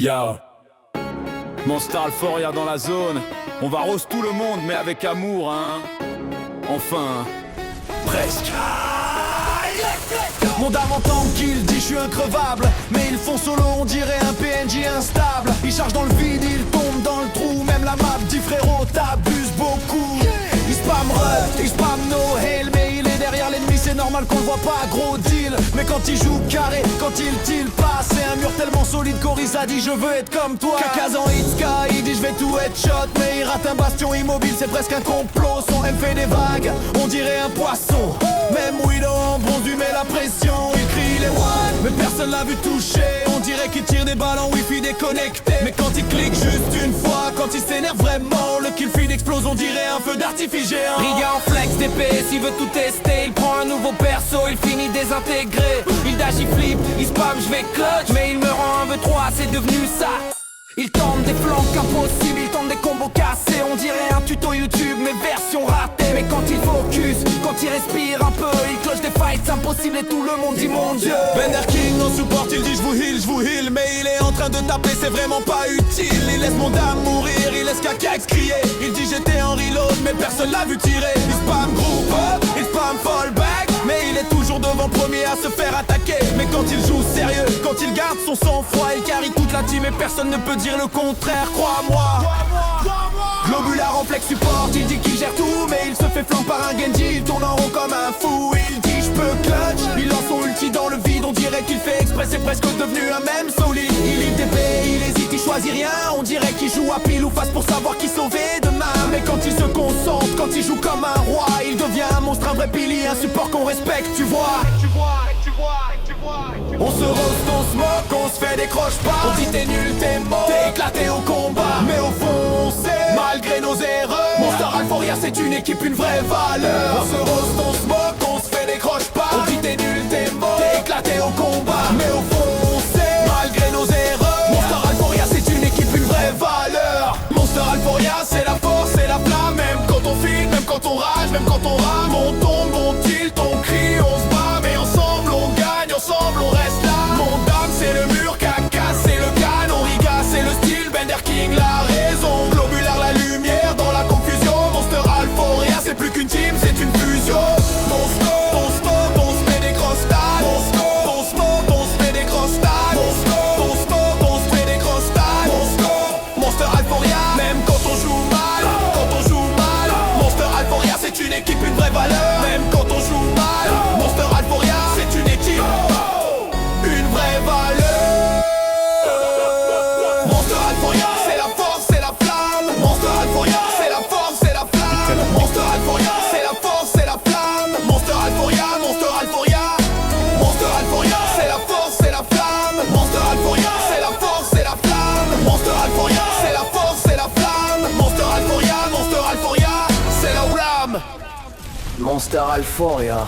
Yo, Monster Alphoria dans la zone. On va rose tout le monde mais avec amour hein. Enfin, presque. Mon dame entend qu'il dit je suis increvable, mais ils font solo, on dirait un PNJ instable. Ils chargent dans le vide, ils tombent dans le trou. Même la map dit frérot t'abuses beaucoup. Ils spam run, ils spam no hail, mais il est derrière l'ennemi, c'est normal qu'on le voit pas, gros deal. Mais quand il joue carré, quand il passe, c'est un mur tellement solide qu'Oris a dit je veux être comme toi. Kakazan hit Sky, il dit je vais tout headshot, mais il rate un bastion immobile, c'est presque un complot. Son M fait des vagues, on dirait un poisson. Même Widow en bronze lui met la pression. Il crie les one, mais personne l'a vu toucher. On dirait qu'il tire des balles en wifi déconnecté. Mais quand il clique juste une fois, quand il s'énerve vraiment, le kill feed explose, on dirait un feu d'artifice géant. Riga en flex DPS, il veut tout tester. Il prend un nouveau perso, il finit désintégré. Il dash, il flip, il spam, je vais clutch. Mais il me rend un V3, c'est devenu ça. Il tente des flancs impossibles, il tente des combos cassés. On dirait un tuto YouTube, mais version ratée. Mais quand il focus, quand il respire un peu, il cloche des fights impossibles et tout le monde dit mon Dieu. Bender King en support, il dit je vous heal. Mais il est en train de taper, c'est vraiment pas utile. Il laisse mon dame mourir, il laisse Kakax crier. Il dit j'étais en reload, mais personne l'a vu tirer. Il spam group up, il spam fallback, mais il est toujours devant premier à se faire attaquer. Mais quand il joue sérieux, quand il garde son sang-froid, il carry toute la team et personne ne peut dire le contraire, crois-moi. Globular en flex support, il dit qu'il gère tout, mais il se fait flanc par un Genji. Il tourne en rond comme un fou, il dit je peux clutch. Il lance son ulti dans le vide, on dirait qu'il fait exprès, c'est presque devenu un même solide. Il lit TP, il hésite, il choisit rien. On dirait qu'il joue à pile ou face pour savoir qui sauver demain. Mais quand il se concentre, quand il joue comme un roi, il devient un monstre, un vrai pilier, un support qu'on respecte, tu vois. On se roast, on se moque, on se fait des croche-pas. On dit t'es nul, t'es mort, t'es éclaté au combat. Mais au fond on sait, malgré nos erreurs, Monster Alphoria c'est une équipe, une vraie valeur. On se roast, on se moque, on se fait des croche-pas. On dit t'es nul, t'es mort, t'es éclaté au combat. Mais au fond on sait, malgré nos erreurs, Monster Alphoria c'est une équipe, une vraie valeur. Monster Alphoria c'est la force, c'est la flamme. Même quand on file, même quand on rage, même quand on rame. On tombe, on tilt, on crie, on se bat. Mais ensemble on gagne, ensemble on reste là. Mon dame c'est le mur, Kaka c'est le canon. Riga c'est le style, Bender King la raison. Globular la lumière dans la confusion. Monster Alphoria c'est plus qu'une team, c'est une fusion. On se fait des grosses tailles. On se fait des grosses tailles. On se fait des grosses tailles. Monster Alphoria, même quand on joue mal, Monster Alphoria c'est une équipe, une vraie valeur. Même quand on joue mal, Monster Alphoria c'est une équipe, une vraie valeur. Monster Alphoria c'est la force, c'est la flamme. Monster Alphoria c'est la force, c'est la flamme. Monster Alphoria c'est la force, c'est la flamme. Monster Alphoria, Monster Alphoria. Monster Alphoria c'est la force, c'est la flamme. Monster Alphoria c'est la force, c'est la flamme. Monster Alphoria c'est la force, c'est la flamme. Monster Alphoria, Monster Alphoria, c'est la flamme. Monster Alphoria.